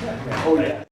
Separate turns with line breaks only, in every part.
Oh, yeah.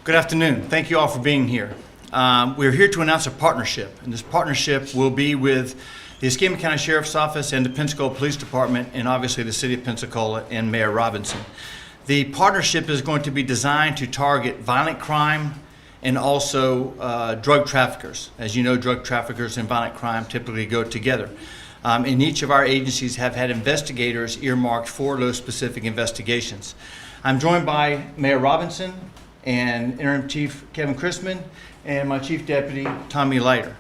Good afternoon. Thank you all for being here. We're here to announce a partnership, and this partnership will be with the Escambia County Sheriff's Office and the Pensacola Police Department, and obviously the City of Pensacola and Mayor Robinson. The partnership is going to be designed to target violent crime and also drug traffickers. As you know, drug traffickers and violent crime typically go together. And each of our agencies have had investigators earmarked for those specific investigations. I'm joined by Mayor Robinson and Interim Chief Kevin Chrisman and my Chief Deputy Tommy Leiter.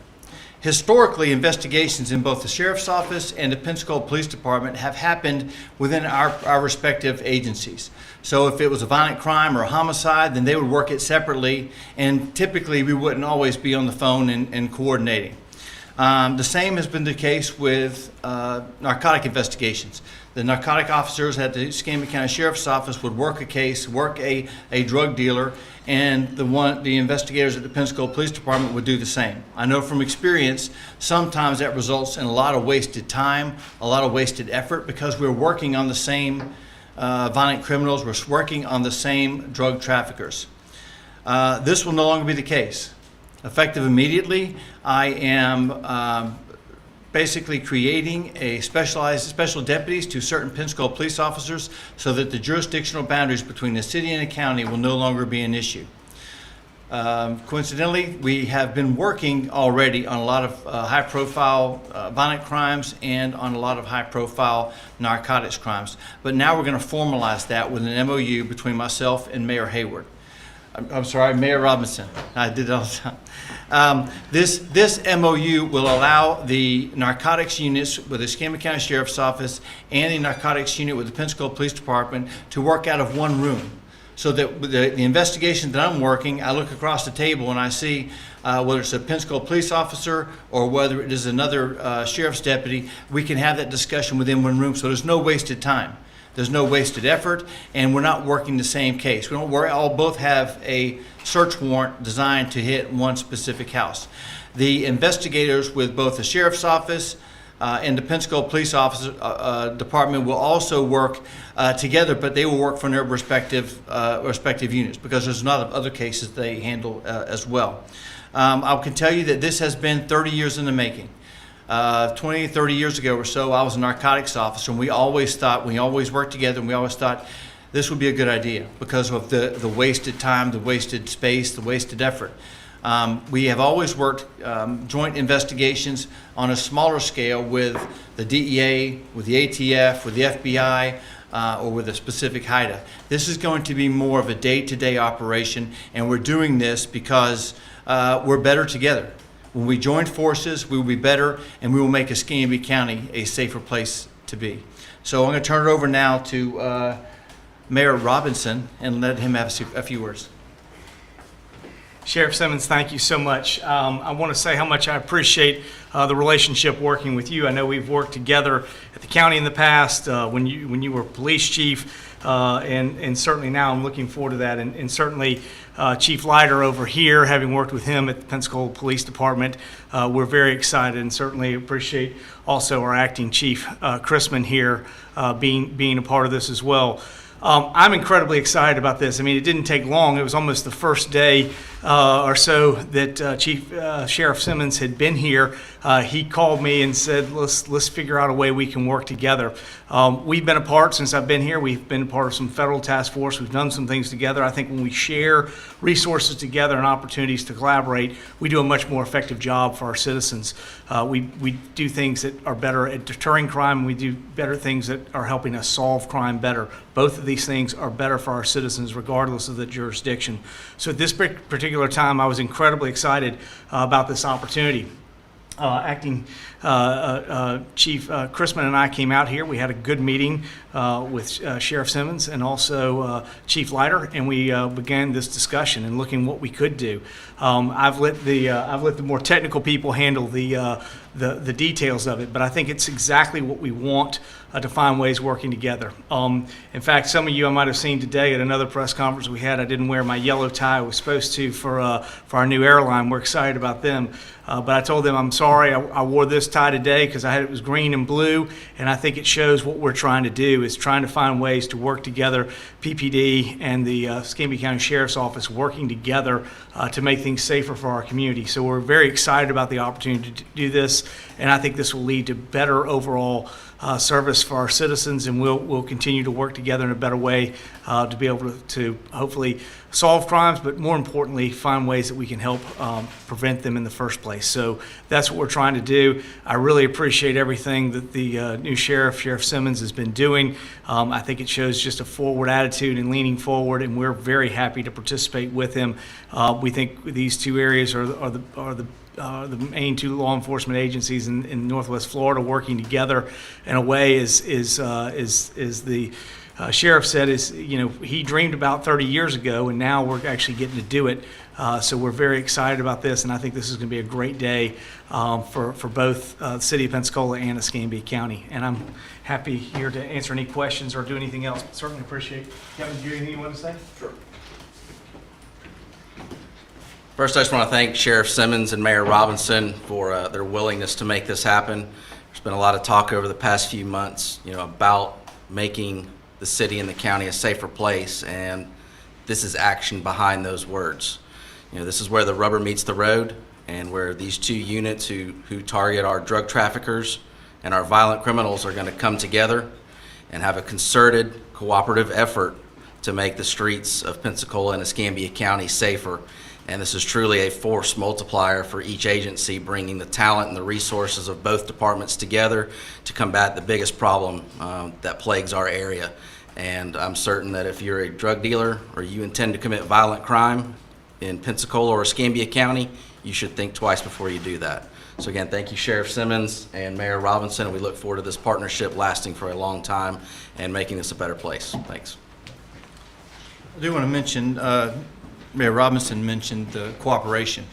Historically, investigations in both the Sheriff's Office and the Pensacola Police Department have happened within our respective agencies. So if it was a violent crime or a homicide, then they would work it separately, and typically we wouldn't always be on the phone and coordinating. The same has been the case with narcotic investigations. The narcotic officers at the Escambia County Sheriff's Office would work a case, work a drug dealer, and the investigators at the Pensacola Police Department would do the same. I know from experience, sometimes that results in a lot of wasted time, a lot of wasted effort, because we're working on the same violent criminals, we're working on the same drug traffickers. This will no longer be the case. Effective immediately, I am basically creating a special deputies to certain Pensacola police officers so that the jurisdictional boundaries between the city and the county will no longer be an issue. Coincidentally, we have been working already on a lot of high-profile violent crimes and on a lot of high-profile narcotics crimes. But now we're going to formalize that with an MOU between myself and Mayor Hayward. I'm sorry, Mayor Robinson. I did it all the time. This MOU will allow the narcotics units with the Escambia County Sheriff's Office and the narcotics unit with the Pensacola Police Department to work out of one room. So that the investigation that I'm working, I look across the table and I see whether it's a Pensacola police officer or whether it is another sheriff's deputy, we can have that discussion within one room, so there's no wasted time. There's no wasted effort, and we're not working the same case. We don't worry, both have a search warrant designed to hit one specific house. The investigators with both the Sheriff's Office and the Pensacola Police Department will also work together, but they will work from their respective units, because there's a lot of other cases they handle as well. I can tell you that this has been 30 years in the making. 20, 30 years ago or so, I was a narcotics officer, and we always worked together, and we always thought this would be a good idea because of the wasted time, the wasted space, the wasted effort. We have always worked joint investigations on a smaller scale with the DEA, with the ATF, with the FBI, or with a specific HIDTA. This is going to be more of a day-to-day operation, and we're doing this because we're better together. When we join forces, we will be better, and we will make Escambia County a safer place to be. So I'm going to turn it over now to Mayor Robinson and let him have a few words.
Sheriff Simmons, thank you so much. I want to say how much I appreciate the relationship working with you. I know we've worked together at the county in the past when you were police chief, and certainly now I'm looking forward to that. And certainly Chief Leiter over here, having worked with him at the Pensacola Police Department, we're very excited, and certainly appreciate also our acting chief, Chrisman here, being a part of this as well. I'm incredibly excited about this. I mean, it didn't take long. It was almost the first day or so that Sheriff Simmons had been here. He called me and said, let's figure out a way we can work together. We've been a part, since I've been here, we've been a part of some federal task force. We've done some things together. I think when we share resources together and opportunities to collaborate, we do a much more effective job for our citizens. We do things that are better at deterring crime, and we do better things that are helping us solve crime better. Both of these things are better for our citizens regardless of the jurisdiction. So at this particular time, I was incredibly excited about this opportunity. Acting Chief Chrisman and I came out here. We had a good meeting with Sheriff Simmons and also Chief Leiter, and we began this discussion and looking what we could do. I've let the more technical people handle the details of it, but I think it's exactly what we want to find ways working together. In fact, some of you I might have seen today at another press conference we had. I didn't wear my yellow tie I was supposed to for our new airline. We're excited about them. But I told them I'm sorry I wore this tie today because it was green and blue, and I think it shows what we're trying to do is trying to find ways to work together, PPD and the Escambia County Sheriff's Office working together to make things safer for our community. So we're very excited about the opportunity to do this, and I think this will lead to better overall service for our citizens, and we'll continue to work together in a better way to be able to hopefully solve crimes, but more importantly, find ways that we can help prevent them in the first place. So that's what we're trying to do. I really appreciate everything that the new Sheriff Simmons, has been doing. I think it shows just a forward attitude and leaning forward, and we're very happy to participate with him. We think these two areas are the main two law enforcement agencies in Northwest Florida working together in a way is the Sheriff said is, he dreamed about 30 years ago, and now we're actually getting to do it. So we're very excited about this, and I think this is going to be a great day for both the city of Pensacola and Escambia County. And I'm happy here to answer any questions or do anything else, but certainly appreciate. Kevin, do you have anything you want to say?
Sure. First, I just want to thank Sheriff Simmons and Mayor Robinson for their willingness to make this happen. There's been a lot of talk over the past few months, about making the city and the county a safer place, and this is action behind those words. This is where the rubber meets the road, and where these two units who target our drug traffickers and our violent criminals are going to come together and have a concerted, cooperative effort to make the streets of Pensacola and Escambia County safer. And this is truly a force multiplier for each agency, bringing the talent and the resources of both departments together to combat the biggest problem that plagues our area. And I'm certain that if you're a drug dealer or you intend to commit violent crime in Pensacola or Escambia County, you should think twice before you do that. So again, thank you, Sheriff Simmons and Mayor Robinson, and we look forward to this partnership lasting for a long time and making this a better place. Thanks.
I do want to mention, Mayor Robinson mentioned the cooperation.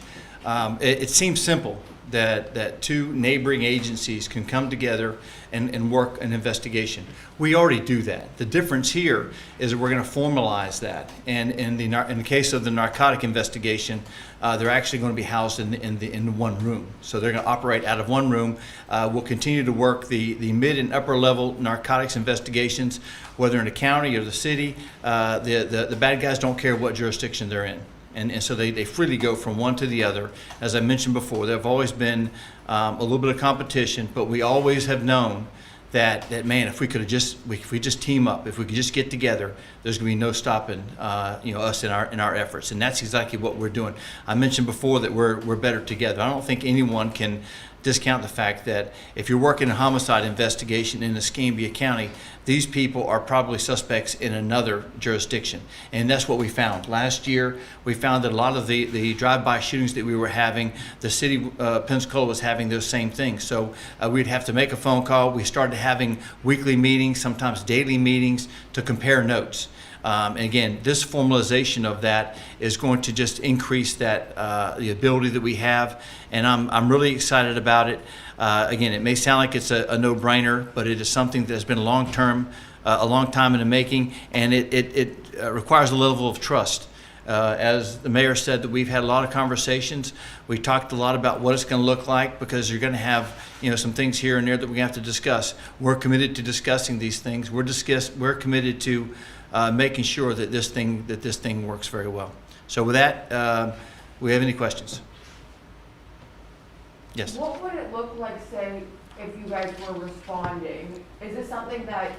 It seems simple that two neighboring agencies can come together and work an investigation. We already do that. The difference here is that we're going to formalize that. And in the case of the narcotic investigation, they're actually going to be housed in one room. So they're going to operate out of one room. We'll continue to work the mid and upper level narcotics investigations, whether in the county or the city. The bad guys don't care what jurisdiction they're in. And so they freely go from one to the other. As I mentioned before, there have always been a little bit of competition, but we always have known that man, if we just team up, if we could just get together, there's going to be no stopping us in our efforts. And that's exactly what we're doing. I mentioned before that we're better together. I don't think anyone can discount the fact that if you're working a homicide investigation in Escambia County, these people are probably suspects in another jurisdiction. And that's what we found. Last year, we found that a lot of the drive-by shootings that we were having, the city of Pensacola was having those same things. So we'd have to make a phone call. We started having weekly meetings, sometimes daily meetings, to compare notes. And again, this formalization of that is going to just increase that the ability that we have, and I'm really excited about it. Again, it may sound like it's a no-brainer, but it is something that has been a long time in the making, and it requires a level of trust. As the mayor said, that we've had a lot of conversations. We talked a lot about what it's going to look like, because you're going to have some things here and there that we have to discuss. We're committed to discussing these things. We're committed to making sure that this thing works very well. So with that, we have any questions? Yes.
What would it look like, say, if you guys were responding? Is this something that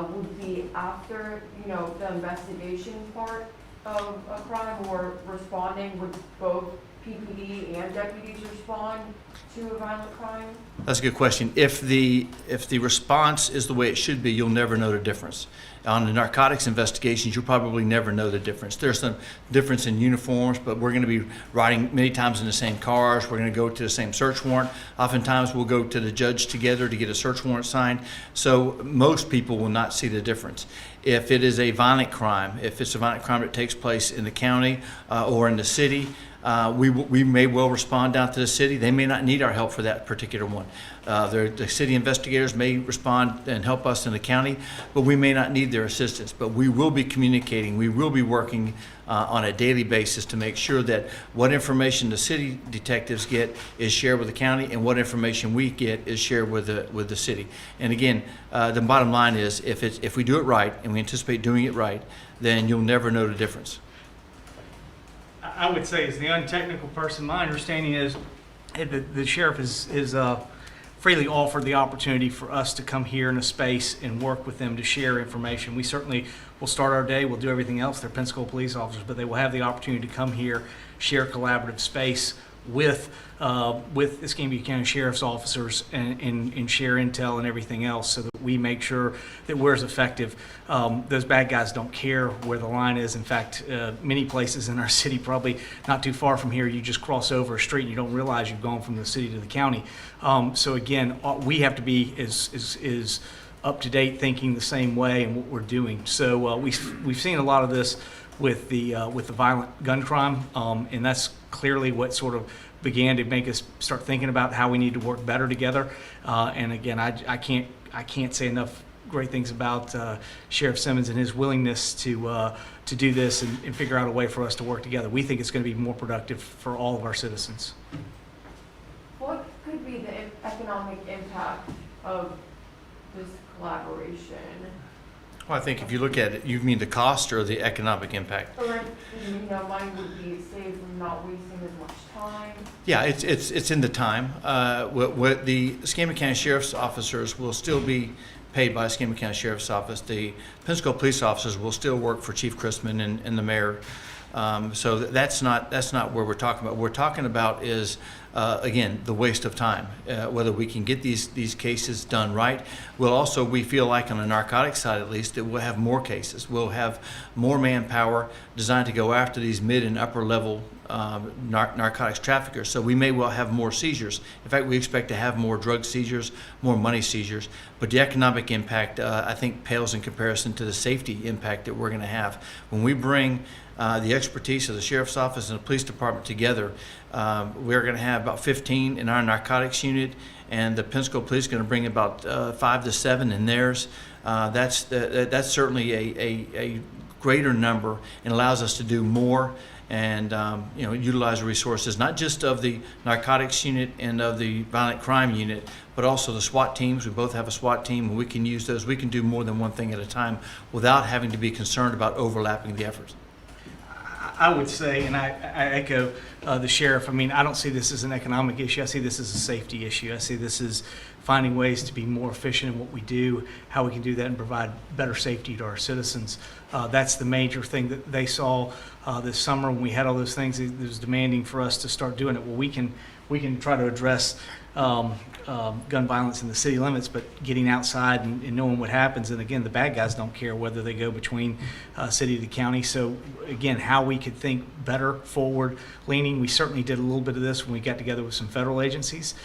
would be after, the investigation part of a crime, or responding? Would both PPD and deputies respond to a violent crime?
That's a good question. If the response is the way it should be, you'll never know the difference. On the narcotics investigations, you'll probably never know the difference. There's some difference in uniforms, but we're going to be riding many times in the same cars. We're going to go to the same search warrant. Oftentimes, we'll go to the judge together to get a search warrant signed. So most people will not see the difference. If it is a violent crime, if it's a violent crime that takes place in the county or in the city, we may well respond down to the city. They may not need our help for that particular one. The city investigators may respond and help us in the county, but we may not need their assistance. But we will be communicating. We will be working on a daily basis to make sure that what information the city detectives get is shared with the county, and what information we get is shared with the city. And again, the bottom line is, if we do it right, and we anticipate doing it right, then you'll never know the difference.
I would say, as the untechnical person, my understanding is the sheriff is freely offered the opportunity for us to come here in a space and work with them to share information. We certainly will start our day. We'll do everything else. They're Pensacola police officers, but they will have the opportunity to come here, share collaborative space with Escambia County Sheriff's officers and share intel and everything else, so that we make sure that we're as effective. Those bad guys don't care where the line is. In fact, many places in our city, probably not too far from here, you just cross over a street and you don't realize you've gone from the city to the county. So again, we have to be as up-to-date, thinking the same way in what we're doing. So we've seen a lot of this with the violent gun crime, and that's clearly what sort of began to make us start thinking about how we need to work better together. And again, I can't say enough great things about Sheriff Simmons and his willingness to do this and figure out a way for us to work together. We think it's going to be more productive for all of our citizens.
What could be the economic impact of this collaboration?
Well, I think if you look at it, you mean the cost or the economic impact?
Or, money would be saved from not wasting as much time?
Yeah, it's in the time. What the Escambia County Sheriff's officers will still be paid by Escambia County Sheriff's Office. The Pensacola police officers will still work for Chief Chrisman and the mayor. So that's not where we're talking about. What we're talking about is, again, the waste of time, whether we can get these cases done right. We feel like on the narcotics side at least, that we'll have more cases. We'll have more manpower designed to go after these mid and upper level narcotics traffickers. So we may well have more seizures. In fact, we expect to have more drug seizures, more money seizures. But the economic impact, I think, pales in comparison to the safety impact that we're going to have. When we bring the expertise of the Sheriff's Office and the Police Department together, we're going to have about 15 in our narcotics unit, and the Pensacola Police is going to bring about 5 to 7 in theirs. That's certainly a greater number and allows us to do more and utilize the resources not just of the narcotics unit and of the violent crime unit, but also the SWAT teams. We both have a SWAT team, and we can use those. We can do more than one thing at a time without having to be concerned about overlapping the efforts.
I would say, and I echo the sheriff, I mean, I don't see this as an economic issue. I see this as a safety issue. I see this as finding ways to be more efficient in what we do, how we can do that and provide better safety to our citizens. That's the major thing that they saw this summer when we had all those things. It was demanding for us to start doing it. Well, we can try to address gun violence in the city limits, but getting outside and knowing what happens. And again, the bad guys don't care whether they go between city to county. So again, how we could think better, forward leaning. We certainly did a little bit of this when we got together with some federal agencies.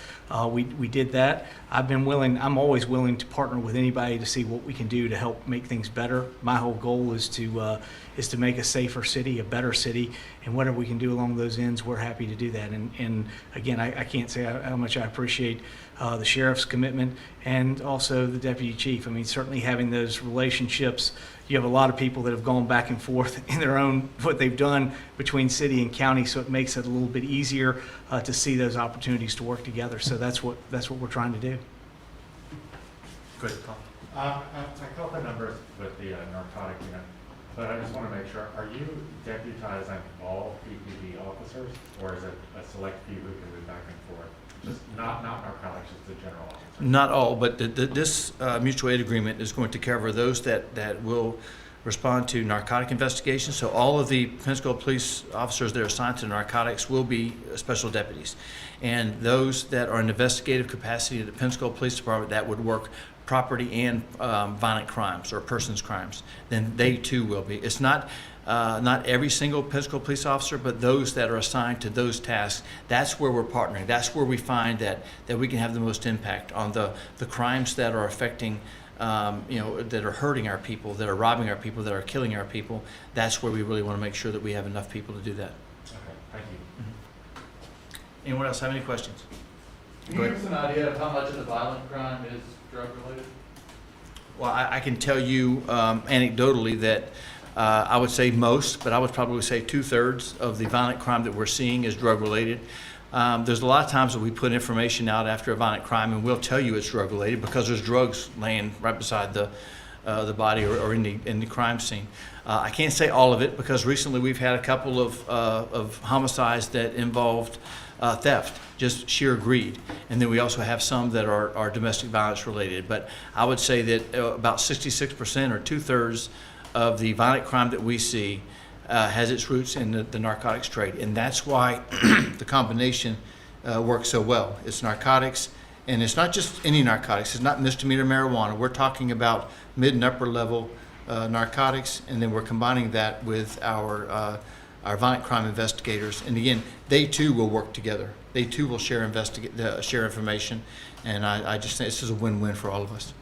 We did that. I'm always willing to partner with anybody to see what we can do to help make things better. My whole goal is to make a safer city, a better city, and whatever we can do along those ends, we're happy to do that. And again, I can't say how much I appreciate the sheriff's commitment and also the deputy chief. I mean, certainly having those relationships. You have a lot of people that have gone back and forth in their own, what they've done between city and county, so it makes it a little bit easier to see those opportunities to work together. So that's what we're trying to do.
Go ahead, Paul.
I caught the numbers with the narcotic unit, but I just want to make sure, are you deputizing all PPD officers, or is it a select few who can move back and forth? Just not narcotics, just the general officer?
Not all, but this mutual aid agreement is going to cover those that will respond to narcotic investigations. So all of the Pensacola police officers that are assigned to narcotics will be special deputies. And those that are in investigative capacity at the Pensacola Police Department that would work property and violent crimes or persons crimes, then they too will be. It's not every single Pensacola police officer, but those that are assigned to those tasks. That's where we're partnering. That's where we find that we can have the most impact on the crimes that are affecting, that are hurting our people, that are robbing our people, that are killing our people. That's where we really want to make sure that we have enough people to do that.
Okay, thank you.
Anyone else have any questions?
Can you give us an idea of how much of the violent crime is drug related?
Well, I can tell you anecdotally that I would say most, but I would probably say 2/3 of the violent crime that we're seeing is drug related. There's a lot of times that we put information out after a violent crime and we'll tell you it's drug related because there's drugs laying right beside the body or in the crime scene. I can't say all of it because recently we've had a couple of homicides that involved theft, just sheer greed. And then we also have some that are domestic violence related. But I would say that about 66% or 2/3 of the violent crime that we see has its roots in the narcotics trade. And that's why the combination works so well. It's narcotics, and it's not just any narcotics. It's not misdemeanor marijuana. We're talking about mid and upper level narcotics, and then we're combining that with our violent crime investigators. And again, they too will work together. They too will share information. And I just think this is a win-win for all of us.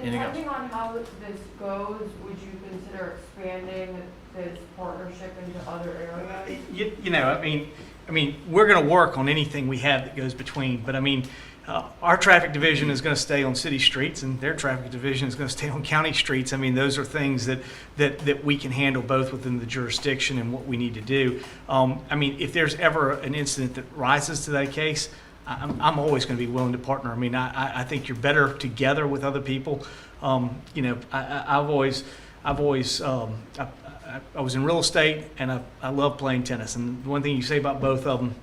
Anything else?
Depending on how this goes, would you consider expanding this partnership into other areas?
You know, I mean, we're going to work on anything we have that goes between, but I mean, our traffic division is going to stay on city streets, and their traffic division is going to stay on county streets. I mean, those are things that we can handle both within the jurisdiction and what we need to do. I mean, if there's ever an incident that rises to that case, I'm always going to be willing to partner. I mean, I think you're better together with other people. You know, I was in real estate, and I love playing tennis. And one thing you say about both of them,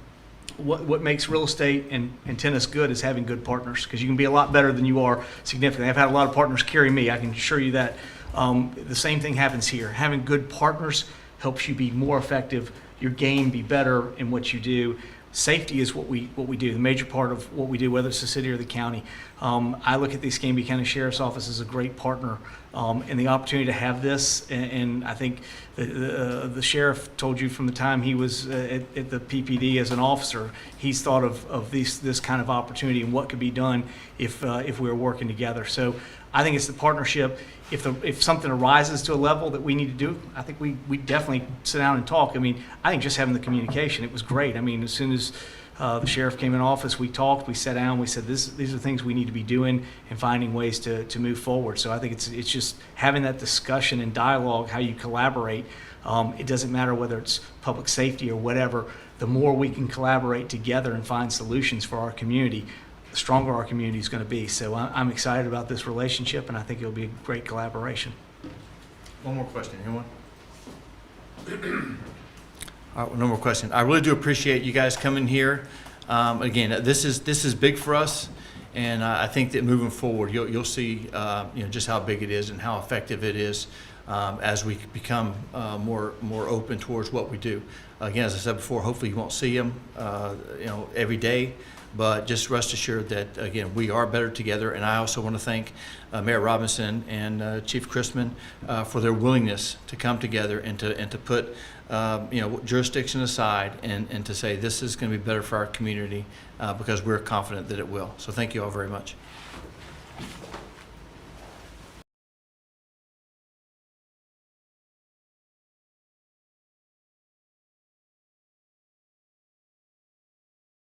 what makes real estate and tennis good is having good partners, because you can be a lot better than you are significantly. I've had a lot of partners carry me, I can assure you that. The same thing happens here. Having good partners helps you be more effective, your game be better in what you do. Safety is what we do, the major part of what we do, whether it's the city or the county. I look at the Escambia County Sheriff's Office as a great partner, and the opportunity to have this, and I think the sheriff told you from the time he was at the PPD as an officer, he's thought of this kind of opportunity and what could be done if we were working together. So I think it's the partnership. If something arises to a level that we need to do, I think we definitely sit down and talk. I mean, I think just having the communication, it was great. I mean, as soon as the sheriff came in office, we talked, we sat down, we said, these are things we need to be doing and finding ways to move forward. So I think it's just having that discussion and dialogue, how you collaborate. It doesn't matter whether it's public safety or whatever. The more we can collaborate together and find solutions for our community, the stronger our community is going to be. So I'm excited about this relationship, and I think it'll be a great collaboration.
One more question, anyone? All right, well, no more question. I really do appreciate you guys coming here. Again, this is big for us, and I think that moving forward, you'll see just how big it is and how effective it is as we become more open towards what we do. Again, as I said before, hopefully you won't see them every day. But just rest assured that, again, we are better together. And I also want to thank Mayor Robinson and Chief Christman for their willingness to come together and to put jurisdiction aside and to say this is going to be better for our community because we're confident that it will. So thank you all very much.